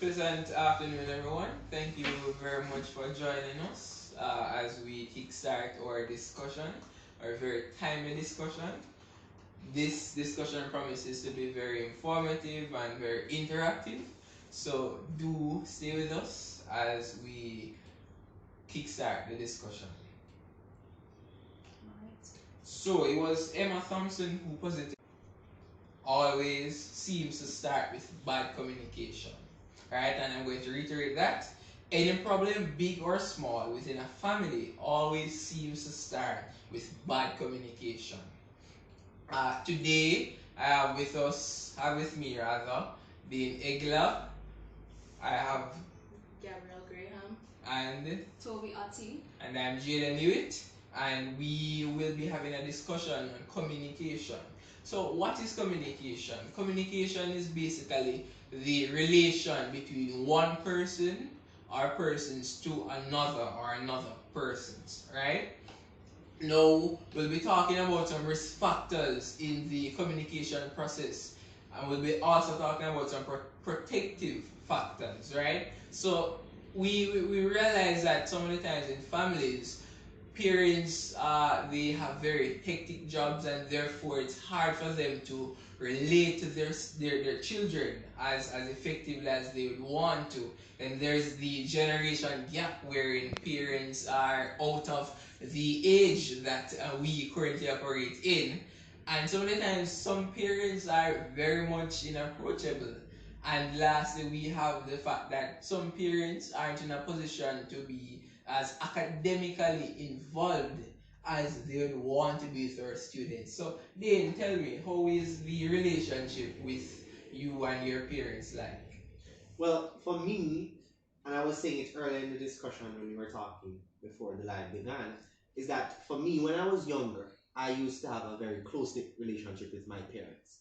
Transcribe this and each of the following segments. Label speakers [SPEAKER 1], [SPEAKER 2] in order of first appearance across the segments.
[SPEAKER 1] Pleasant afternoon, everyone. Thank you very much for joining us as we kickstart our discussion, our very timely discussion. This discussion promises to be very informative and very interactive. So do stay with us as we kickstart the discussion. So it was Emma Thompson who posited always seems to start with bad communication. Right? And I'm going to reiterate that. Any problem, big or small, within a family always seems to start with bad communication. Today, I have with me rather, being Egla. I have
[SPEAKER 2] Gabrielle Graham
[SPEAKER 1] and
[SPEAKER 2] Toby Ati.
[SPEAKER 1] and I'm Jalen Newitt, and we will be having a discussion on communication. So, what is communication? Communication is basically the relation between one person or persons to another or another persons, right? Now, we'll be talking about some risk factors in the communication process, and we'll be also talking about some protective factors, right? So, we realize that so many times in families, parents they have very hectic jobs, and therefore it's hard for them to relate to their children as effectively as they would want to. And there's the generation gap wherein parents are out of the age that we currently operate in, and so many times some parents are very much inapproachable. And lastly, we have the fact that some parents aren't in a position to be as academically involved as they would want to be with their students. So, Dane, tell me, how is the relationship with you and your parents like?
[SPEAKER 3] Well, for me, and I was saying it earlier in the discussion when we were talking before the live began, is that for me, when I was younger, I used to have a very close knit relationship with my parents.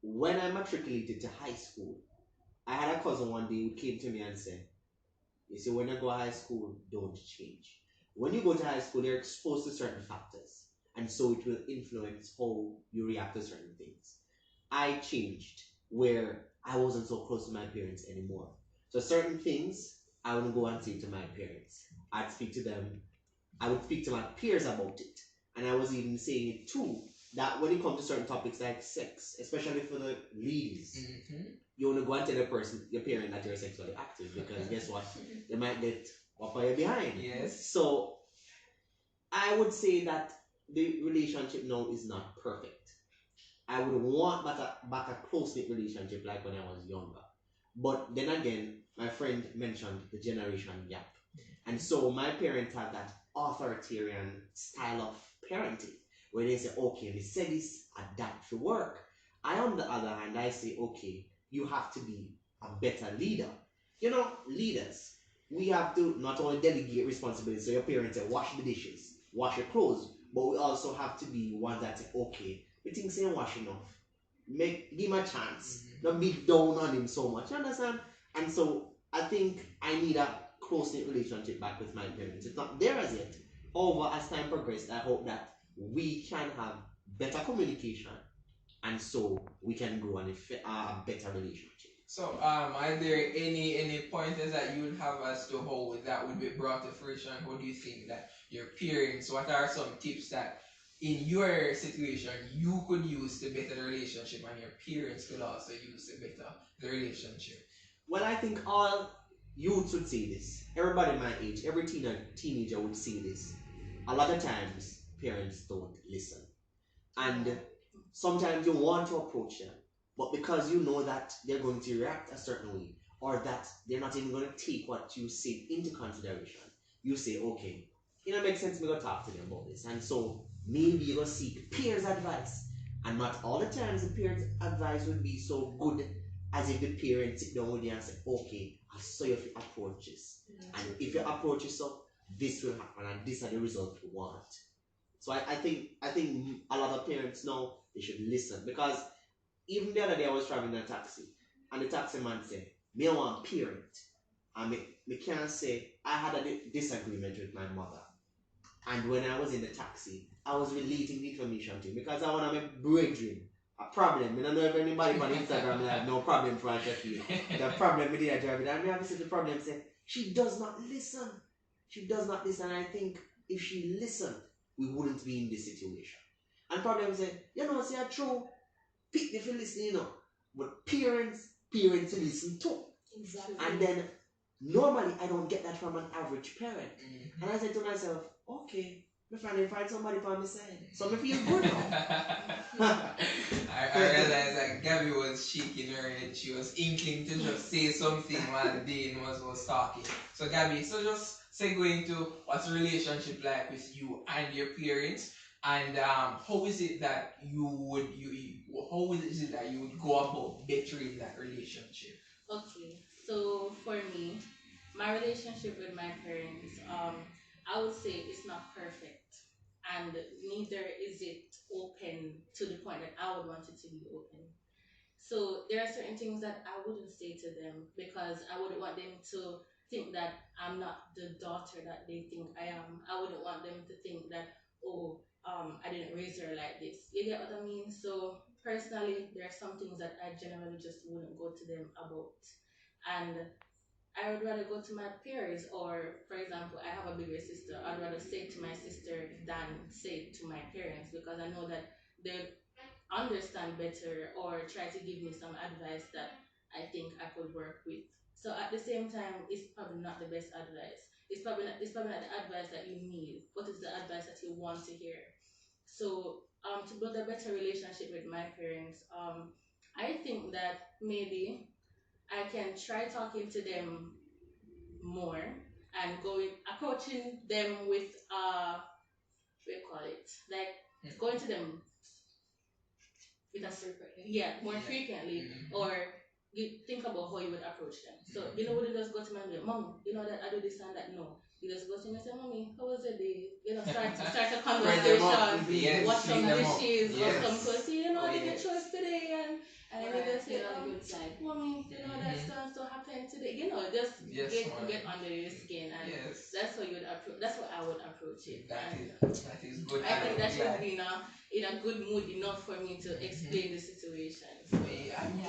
[SPEAKER 3] When I matriculated to high school, I had a cousin one day who came to me and said, "You see, when you go to high school, don't change. When you go to high school, you're exposed to certain factors, and so it will influence how you react to certain things." I changed where I wasn't so close to my parents anymore. So certain things I wouldn't go and say to my parents. I'd speak to them. I would speak to my peers about it. And I was even saying it too, that when it comes to certain topics like sex, especially for the ladies, you want to go and tell your parent that you're sexually active, because guess what? They might get up on you behind.
[SPEAKER 1] Yes.
[SPEAKER 3] So I would say that the relationship now is not perfect. I would want back a close knit relationship like when I was younger. But then again, my friend mentioned the generation gap. And so my parents have that authoritarian style of parenting where they say, okay, we say this, adapt to work. I, on the other hand, I say, okay, you have to be a better leader. You know, leaders, we have to not only delegate responsibility, so your parents say, wash the dishes, wash your clothes, but we also have to be ones that say, okay, we think saying wash enough. Give him a chance. Not be down on him so much. You understand? And so I think I need a close knit relationship back with my parents. It's not there as yet. However, as time progresses, I hope that we can have better communication, and so we can grow a better relationship.
[SPEAKER 1] So, are there any pointers that you would have as to how that would be brought to fruition? How do you think that your parents? What are some tips that in your situation you could use to better the relationship, and your parents could also use to better the relationship?
[SPEAKER 3] Well, I think all youths would say this. Everybody my age, every teenager would say this. A lot of times, parents don't listen. And sometimes you want to approach them, but because you know that they're going to react a certain way, or that they're not even going to take what you say into consideration, you say, okay, it makes sense, me go talk to them about this. And so maybe you go seek peers' advice. And not all the times the peers' advice would be so good as if the parents sit down with you and say, okay, I saw your approaches. And if you approach yourself, this will happen, and these are the results we want. So I think a lot of parents know they should listen, because even the other day I was traveling in a taxi, and the taxi man said, "Me I want parent." And me can't say I had a disagreement with my mother. And when I was in the taxi, I was relating the information to him because I want to make brethren a problem. I don't know if anybody on Instagram have no problem for Shakira. The problem with the driver, and me have the problem say she does not listen. She does not listen. I think if she listened, we wouldn't be in this situation. And problem say, you know, say true. Pick if you listen, you know. But parents listen too.
[SPEAKER 2] Exactly.
[SPEAKER 3] And then normally I don't get that from an average parent.
[SPEAKER 1] Mhm.
[SPEAKER 3] And I said to myself, okay, me finally find somebody for my side. So me feel good now.
[SPEAKER 1] I realized that Gabby was shaking her head. She was inkling to just say something while Dane was talking. So Gabby, so just segue into what's the relationship like with you and your parents, and how is it that how is it that you would go about bettering that relationship?
[SPEAKER 2] Okay, so for me, my relationship with my parents, I would say it's not perfect, and neither is it open to the point that I would want it to be open. So there are certain things that I wouldn't say to them because I wouldn't want them to think that I'm not the daughter that they think I am. I wouldn't want them to think that, oh, I didn't raise her like this. You get what I mean? So personally, there are some things that I generally just wouldn't go to them about. And I would rather go to my peers, or for example, I have a bigger sister. I'd rather say it to my sister than say it to my parents because I know that they understand better or try to give me some advice that I think I could work with. So at the same time, it's probably not the best advice. It's probably not the advice that you need, but it's the advice that you want to hear. So to build a better relationship with my parents, I think that maybe I can try talking to them more and going approaching them with what do you call it? Like going to them with a yeah, more
[SPEAKER 1] Yeah.
[SPEAKER 2] frequently,
[SPEAKER 1] Mhm.
[SPEAKER 2] or you think about how you would approach them. So you know, wouldn't just go to my mom, Mom, you know that I do this and that. No, you just go to me and say, Mommy, how was the day? You know, start a
[SPEAKER 1] Spread them up.
[SPEAKER 2] conversation.
[SPEAKER 1] Yes,
[SPEAKER 2] What some
[SPEAKER 1] feed them up.
[SPEAKER 2] dishes or
[SPEAKER 1] Yes.
[SPEAKER 2] some clothes. You know,
[SPEAKER 1] Oh,
[SPEAKER 2] I did a
[SPEAKER 1] yes.
[SPEAKER 2] chores today, and then you
[SPEAKER 4] Right,
[SPEAKER 2] just say,
[SPEAKER 4] get on the good side.
[SPEAKER 2] Mommy, you know that
[SPEAKER 1] Mhm.
[SPEAKER 2] so happened today. You know, just
[SPEAKER 1] Yes,
[SPEAKER 2] get
[SPEAKER 1] man.
[SPEAKER 2] under your skin, and
[SPEAKER 1] Yes.
[SPEAKER 2] that's how you would approach. That's what I would approach it.
[SPEAKER 1] That
[SPEAKER 2] And
[SPEAKER 1] is good.
[SPEAKER 2] I think that
[SPEAKER 1] Yeah.
[SPEAKER 2] should be in a good mood enough for me to explain the situation. So,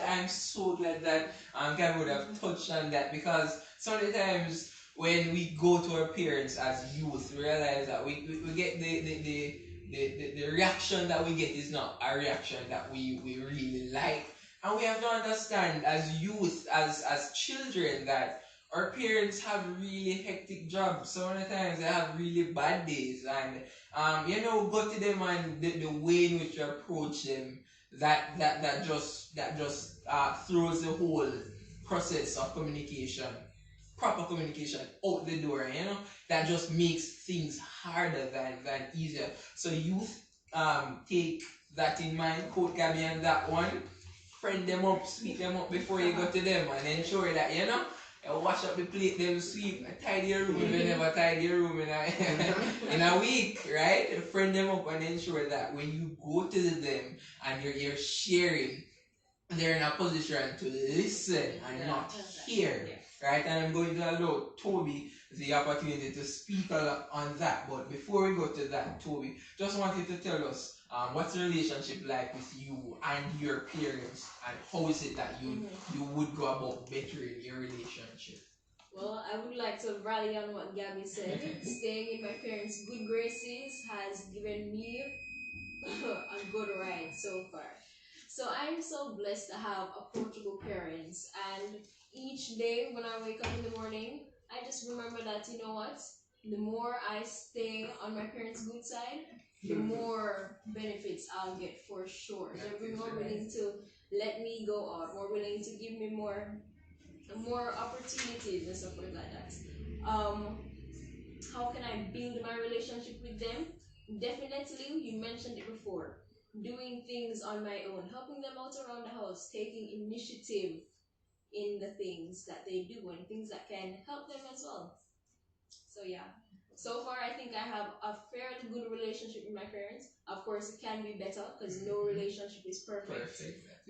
[SPEAKER 1] I'm so glad that Gavin would have touched on that, because sometimes when we go to our parents as youth, we realize that we get the reaction that we get is not a reaction that we really like. And we have to understand as youth, as children, that our parents have really hectic jobs. So many times they have really bad days, and go to them, and the way in which you approach them, that just throws the whole process of communication, proper communication, out the door. That just makes things harder than easier. So youth, take that in mind, quote Gabby and that one, friend them up, speak them up before you go to them, and ensure that wash up the plate, them sweep, tidy your room if you never tidy your room in a, in a week, right? Friend them up and ensure that when you go to them and you're sharing, they're in a position to listen and not hear,
[SPEAKER 2] yes.
[SPEAKER 1] right? And I'm going to allow Toby the opportunity to speak a lot on that. But before we go to that, Toby, just wanted to tell us, what's the relationship like with you and your parents, and how is it that you would go about bettering your relationship?
[SPEAKER 4] Well, I would like to rally on what Gabby said. Staying in my parents' good graces has given me a good ride so far. So I'm so blessed to have approachable parents, and each day when I wake up in the morning, I just remember that, you know what? The more I stay on my parents' good side, the more benefits I'll get for sure. They'll be more willing to let me go out, more willing to give me more opportunities and stuff like that. Um, how can I build my relationship with them? Definitely, you mentioned it before. Doing things on my own, helping them out around the house, taking initiative in the things that they do and things that can help them as well. So yeah. So far, I think I have a fairly good relationship with my parents. Of course, it can be better because no relationship is perfect.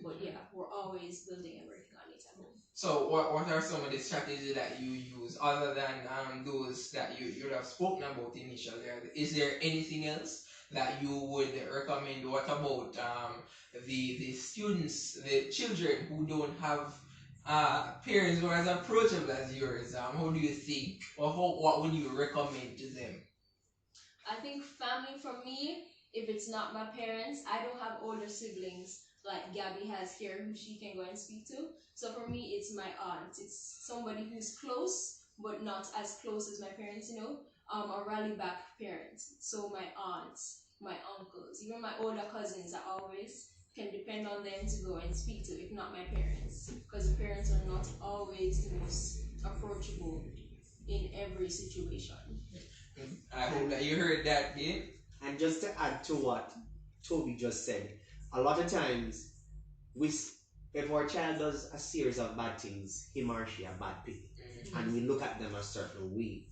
[SPEAKER 4] But yeah, we're always building and working on it at home.
[SPEAKER 1] So what are some of the strategies that you use other than those that you have spoken about initially? Is there anything else that you would recommend? What about the students, the children who don't have parents who are as approachable as yours? How do you think, or what would you recommend to them?
[SPEAKER 4] I think family for me, if it's not my parents, I don't have older siblings like Gabby has here who she can go and speak to. So for me, it's my aunt. It's somebody who's close, but not as close as my parents, a rally back parent. So my aunts, my uncles, even my older cousins, I always can depend on them to go and speak to, if not my parents. Because the parents are not always the most approachable in every situation.
[SPEAKER 1] I hope that you heard that, Gabe.
[SPEAKER 3] And just to add to what Toby just said, a lot of times we, if our child does a series of bad things, him or she a bad pig, and we look at them a certain way.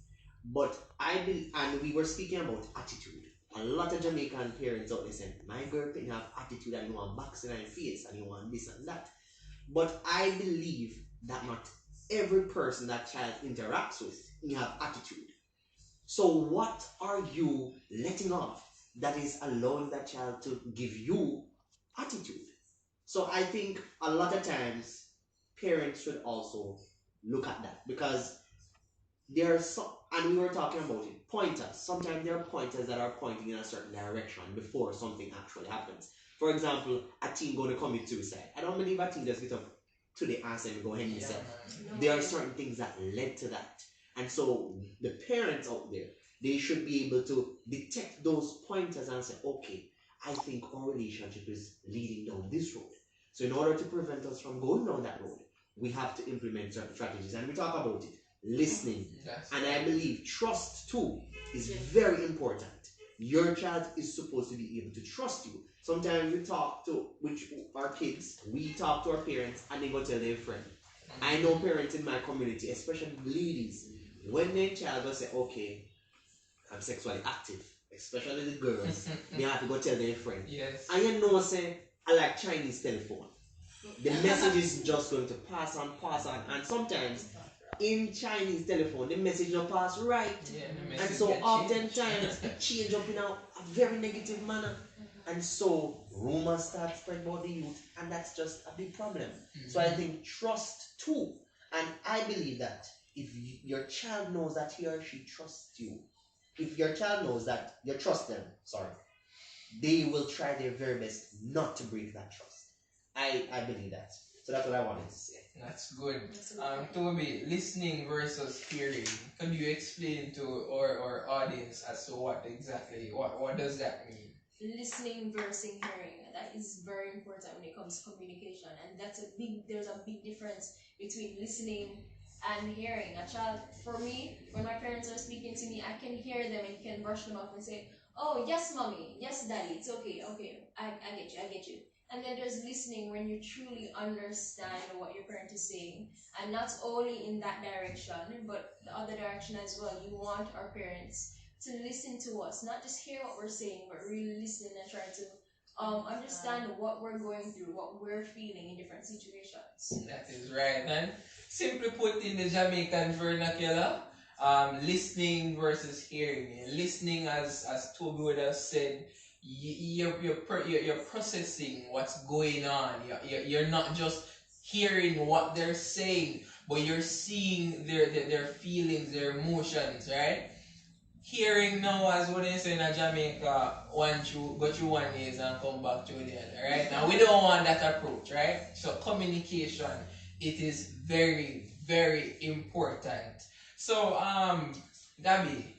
[SPEAKER 3] But and we were speaking about attitude. A lot of Jamaican parents out there saying, my girl can have attitude and you want boxing in her face and you want this and that. But I believe that not every person that child interacts with, you have attitude. So what are you letting off that is allowing that child to give you attitude? So I think a lot of times parents should also look at that, because there are some, and we were talking about it, pointers. Sometimes there are pointers that are pointing in a certain direction before something actually happens. For example, a teen going to commit suicide. I don't believe a teen just get up today and say go hang himself. There are certain things that led to that. And so the parents out there, they should be able to detect those pointers and say, okay, I think our relationship is leading down this road. So in order to prevent us from going down that road, we have to implement certain strategies. And we talk about it, listening. And I believe trust too is very important. Your child is supposed to be able to trust you. Sometimes we talk to our kids, we talk to our parents and they go tell their friend. I know parents in my community, especially ladies, when their child will say, okay, I'm sexually active, especially the girls, they have to go tell their friend.
[SPEAKER 1] Yes.
[SPEAKER 3] And you know, say, I like Chinese telephone. The message is just going to pass on, and sometimes in Chinese telephone, the message don't pass right.
[SPEAKER 1] Yeah,
[SPEAKER 3] and so oftentimes it change up in a very negative manner. And so rumors start spread about the youth, and that's just a big problem. So I think trust too. And I believe that if your child knows that he or she trusts you, if your child knows that you trust them, they will try their very best not to break that trust. I believe that. So that's what I wanted to say.
[SPEAKER 1] That's good. Toby, listening versus hearing. Can you explain to our audience as to what exactly, what does that mean?
[SPEAKER 4] Listening versus hearing. That is very important when it comes to communication, and there's a big difference between listening and hearing. A child, for me, when my parents are speaking to me, I can hear them and can brush them off and say, oh yes mommy, yes daddy, it's okay, I get you. And then there's listening, when you truly understand what your parent is saying, and not only in that direction but the other direction as well. You want our parents to listen to us, not just hear what we're saying, but really listen and try to understand what we're going through, what we're feeling in different situations.
[SPEAKER 1] That is right. And simply put, in the Jamaican vernacular, listening versus hearing. Listening, as Toby would have said, you're processing what's going on. You're not just hearing what they're saying, but you're seeing their feelings, their emotions, right? Hearing now, as what they say in Jamaica, go through one ears and come back to the other, right? Now we don't want that approach, right? So communication, it is very, very important. So Gabby,